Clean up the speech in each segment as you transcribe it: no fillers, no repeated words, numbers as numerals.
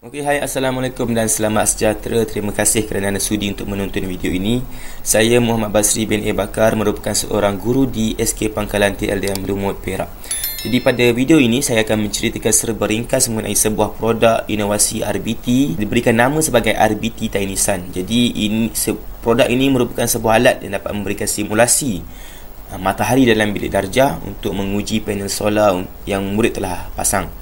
Okey, hai, Assalamualaikum dan selamat sejahtera. Terima kasih kerana anda sudi untuk menonton video ini. Saya Muhammad Basri bin A. Bakar, merupakan seorang guru di SK Pangkalan TLDM Lumut, Perak. Jadi pada video ini saya akan menceritakan serba ringkas mengenai sebuah produk inovasi RBT, diberikan nama sebagai RBT Tiny Sun. Jadi produk ini merupakan sebuah alat yang dapat memberikan simulasi matahari dalam bilik darjah untuk menguji panel solar yang murid telah pasang.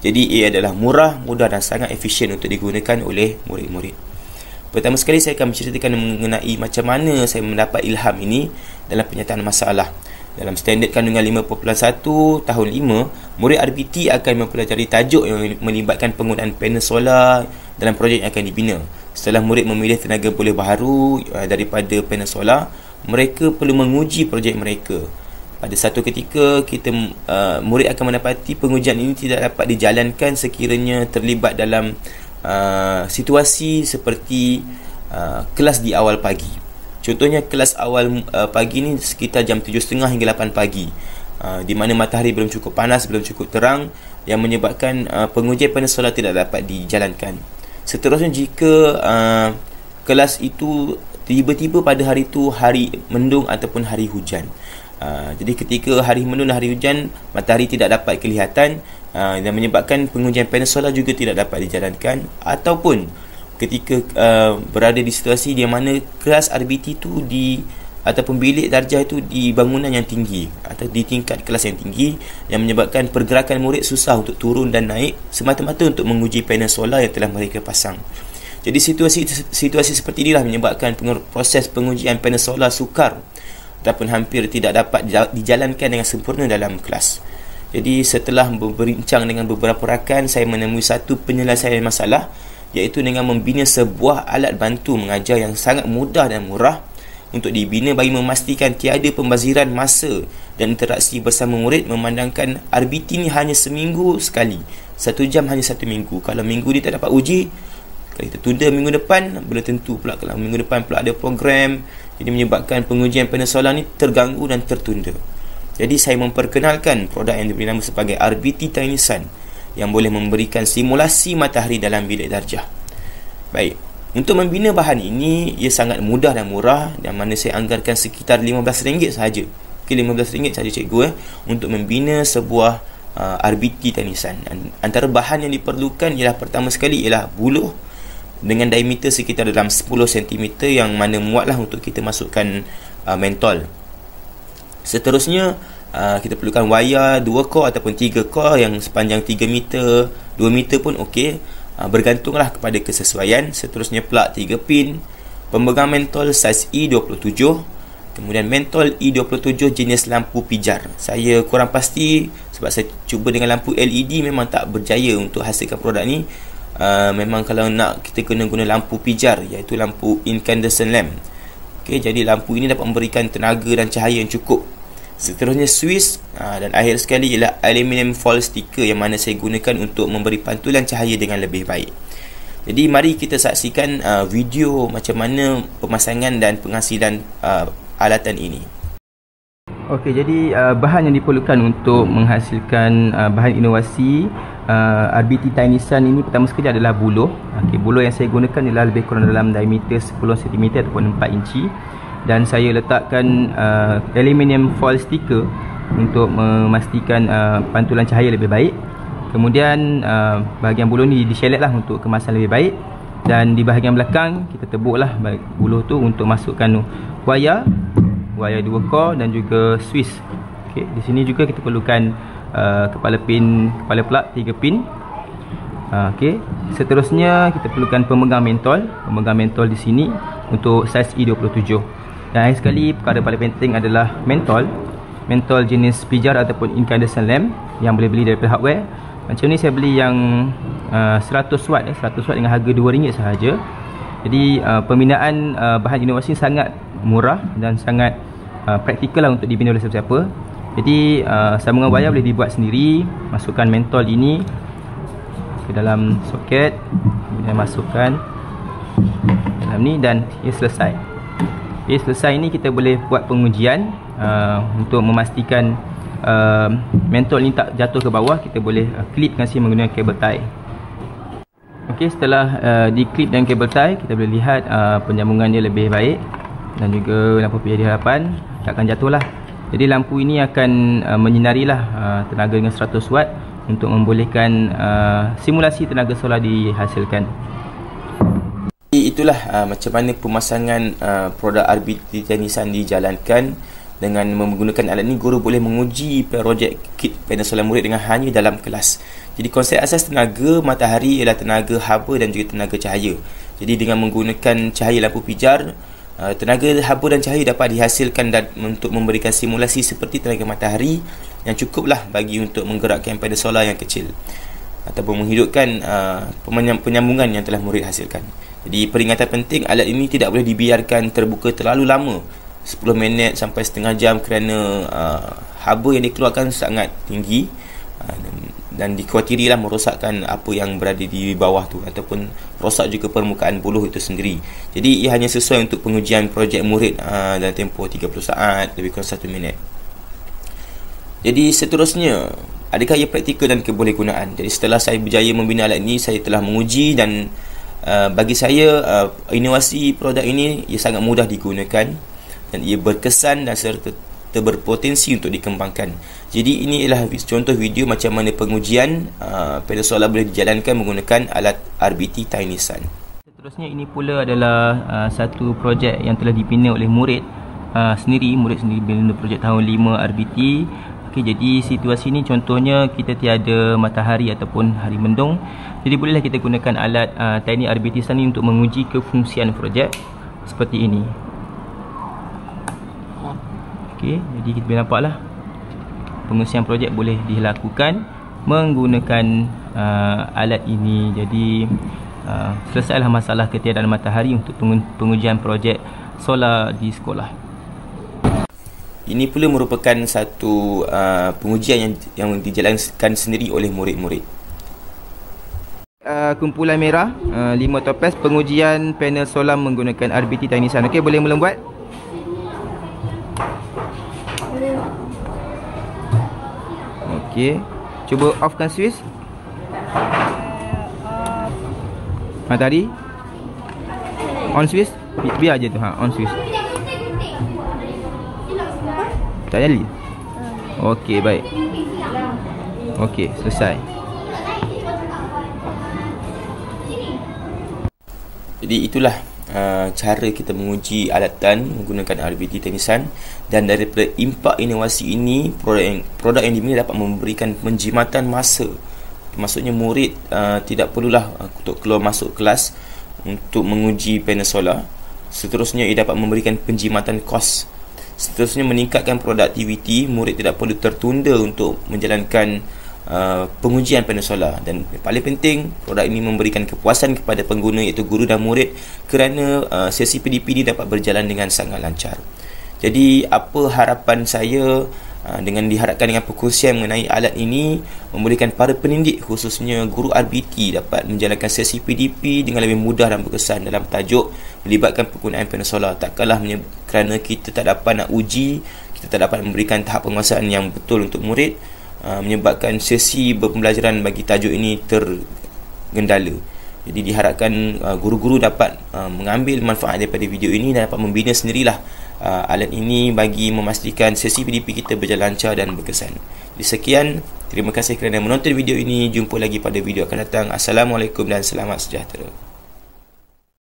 Jadi ia adalah murah, mudah dan sangat efisien untuk digunakan oleh murid-murid. Pertama sekali saya akan menceritakan mengenai macam mana saya mendapat ilham ini dalam penyataan masalah. Dalam standard kandungan 5.1 tahun 5, murid RBT akan mempelajari tajuk yang melibatkan penggunaan panel solar dalam projek yang akan dibina. Setelah murid memilih tenaga boleh baharu daripada panel solar, mereka perlu menguji projek mereka. Pada satu ketika murid akan mendapati pengujian ini tidak dapat dijalankan sekiranya terlibat dalam situasi seperti kelas di awal pagi. Contohnya kelas awal pagi ni sekitar jam 7.30 hingga 8 pagi, di mana matahari belum cukup panas, belum cukup terang, yang menyebabkan pengujian panel solar tidak dapat dijalankan. Seterusnya jika kelas itu tiba-tiba pada hari itu hari mendung ataupun hari hujan. Jadi ketika hari mendung dan hari hujan, matahari tidak dapat kelihatan dan menyebabkan pengujian panel solar juga tidak dapat dijalankan. Ataupun ketika berada di situasi di mana kelas RBT itu ataupun bilik darjah itu di bangunan yang tinggi atau di tingkat kelas yang tinggi, yang menyebabkan pergerakan murid susah untuk turun dan naik semata-mata untuk menguji panel solar yang telah mereka pasang. Jadi situasi seperti inilah menyebabkan proses pengujian panel solar sukar ataupun hampir tidak dapat dijalankan dengan sempurna dalam kelas. Jadi setelah berbincang dengan beberapa rakan, saya menemui satu penyelesaian masalah, iaitu dengan membina sebuah alat bantu mengajar yang sangat mudah dan murah untuk dibina bagi memastikan tiada pembaziran masa dan interaksi bersama murid, memandangkan RBT ni hanya seminggu sekali, 1 jam hanya 1 minggu. Kalau minggu ni tak dapat uji, kalau kita tunda minggu depan, belum tentu pula kalau minggu depan pula ada program. Jadi menyebabkan pengujian panel solar ni terganggu dan tertunda. Jadi saya memperkenalkan produk yang diberi nama sebagai RBT Tiny Sun, yang boleh memberikan simulasi matahari dalam bilik darjah. Baik, untuk membina bahan ini, ia sangat mudah dan murah, dan mana saya anggarkan sekitar RM15 sahaja. Okay, RM15 sahaja cikgu untuk membina sebuah RBT Tiny Sun. Antara bahan yang diperlukan ialah, pertama sekali ialah buluh dengan diameter sekitar dalam 10 cm, yang mana muatlah untuk kita masukkan mentol. Seterusnya kita perlukan wayar 2 core ataupun 3 core yang sepanjang 3 meter, 2 meter pun okey, bergantunglah kepada kesesuaian. Seterusnya plug 3 pin, pemegang mentol saiz E27, kemudian mentol E27 jenis lampu pijar. Saya kurang pasti sebab saya cuba dengan lampu LED, memang tak berjaya untuk hasilkan produk ni. Memang kalau nak, kita kena guna lampu pijar, iaitu lampu incandescent lamp. Okey, jadi lampu ini dapat memberikan tenaga dan cahaya yang cukup. Seterusnya Swiss, dan akhir sekali ialah aluminium foil sticker, yang mana saya gunakan untuk memberi pantulan cahaya dengan lebih baik. Jadi mari kita saksikan video macam mana pemasangan dan penghasilan alatan ini. Okey, jadi bahan yang diperlukan untuk menghasilkan bahan inovasi RBT Tiny Sun ini, pertama sekali adalah buluh. Okey, buluh yang saya gunakan ialah lebih kurang dalam diameter 10 cm ataupun 4 inci, dan saya letakkan aluminium foil sticker untuk memastikan pantulan cahaya lebih baik. Kemudian bahagian buluh ni disheletlah untuk kemasan lebih baik, dan di bahagian belakang kita tebuklah buluh tu untuk masukkan wayar 2 core dan juga Swiss. Okey, di sini juga kita perlukan kepala plug 3 pin. Okey, seterusnya kita perlukan pemegang mentol di sini untuk saiz E27. Dan akhir sekali, perkara paling penting adalah mentol jenis pijar ataupun incandescent lamp yang boleh beli daripada hardware. Macam ni saya beli yang 100 watt 100 watt dengan harga RM2 sahaja. Jadi pembinaan bahan inovasi sangat murah dan sangat praktikal lah untuk dibina oleh siapa-siapa. Jadi sambungan wayar boleh dibuat sendiri. Masukkan mentol ini ke dalam soket, kemudian masukkan dalam ni, dan ia selesai. Selesai ni kita boleh buat pengujian untuk memastikan mentol ni tak jatuh ke bawah. Kita boleh clipkan sini menggunakan kabel tie. Okey, setelah diklip dan kabel tie, kita boleh lihat penyambungan dia lebih baik dan juga lampu PID hadapan takkan jatuh lah. Jadi lampu ini akan menyinarilah tenaga dengan 100 watt untuk membolehkan simulasi tenaga solar dihasilkan. Itulah macam mana pemasangan produk RBT Nissan dijalankan. Dengan menggunakan alat ini, guru boleh menguji projek kit panel solar murid dengan hanya dalam kelas. Jadi konsep asas tenaga matahari ialah tenaga haba dan juga tenaga cahaya. Jadi dengan menggunakan cahaya lampu pijar, tenaga haba dan cahaya dapat dihasilkan dan untuk memberikan simulasi seperti tenaga matahari yang cukuplah bagi untuk menggerakkan panel solar yang kecil ataupun menghidupkan penyambungan yang telah murid hasilkan. Jadi peringatan penting, alat ini tidak boleh dibiarkan terbuka terlalu lama, 10 minit sampai setengah jam, kerana haba yang dikeluarkan sangat tinggi dan dikhawatirilah merosakkan apa yang berada di bawah tu ataupun rosak juga permukaan buluh itu sendiri. Jadi ia hanya sesuai untuk pengujian projek murid dalam tempoh 30 saat, lebih kurang 1 minit. Jadi seterusnya, adakah ia praktikal dan kebolehgunaan? Jadi setelah saya berjaya membina alat ini, saya telah menguji dan bagi saya inovasi produk ini ia sangat mudah digunakan dan ia berkesan dan serta berpotensi untuk dikembangkan. Jadi ini ialah contoh video macam mana pengujian panel solar boleh dijalankan menggunakan alat RBT Nissan. Seterusnya, ini pula adalah satu projek yang telah dibina oleh murid sendiri. Murid sendiri bina projek tahun 5 RBT. Okey, jadi situasi ini contohnya kita tiada matahari ataupun hari mendung. Jadi bolehlah kita gunakan alat teknik RBT Nissan ini untuk menguji kefungsian projek seperti ini. Okey, jadi kita boleh nampaklah pengusian projek boleh dilakukan menggunakan alat ini. Jadi selesailah masalah ketiadaan matahari untuk pengujian projek solar di sekolah. Ini pula merupakan satu pengujian yang dijalankan sendiri oleh murid-murid. Kumpulan merah 5 topes pengujian panel solar menggunakan RBT Nissan. Okey, boleh mula buat? Okey, cuba offkan switch. Tadi on switch, biar je tu, on switch. Tak jadi. Okey, baik. Okey, selesai. Jadi itulah cara kita menguji alatan menggunakan RBT Nissan. Dan daripada impak inovasi ini, produk yang dimiliki dapat memberikan penjimatan masa. Maksudnya murid tidak perlulah untuk keluar masuk kelas untuk menguji panel solar. Seterusnya, ia dapat memberikan penjimatan kos. Seterusnya, meningkatkan produktiviti. Murid tidak perlu tertunda untuk menjalankan pengujian panel solar. Dan paling penting, produk ini memberikan kepuasan kepada pengguna iaitu guru dan murid kerana sesi PDP ini dapat berjalan dengan sangat lancar. Jadi apa harapan saya dengan diharapkan dengan perkongsian mengenai alat ini membolehkan para pendidik khususnya guru RBT dapat menjalankan sesi PDP dengan lebih mudah dan berkesan dalam tajuk melibatkan penggunaan panel solar. Takkanlah kerana kita tak dapat nak uji, kita tak dapat memberikan tahap penguasaan yang betul untuk murid, menyebabkan sesi pembelajaran bagi tajuk ini tergendala. Jadi diharapkan guru-guru dapat mengambil manfaat daripada video ini dan dapat membina sendirilah alat ini bagi memastikan sesi PDP kita berjalan lancar dan berkesan. Jadi sekian, terima kasih kerana menonton video ini. Jumpa lagi pada video akan datang. Assalamualaikum dan selamat sejahtera.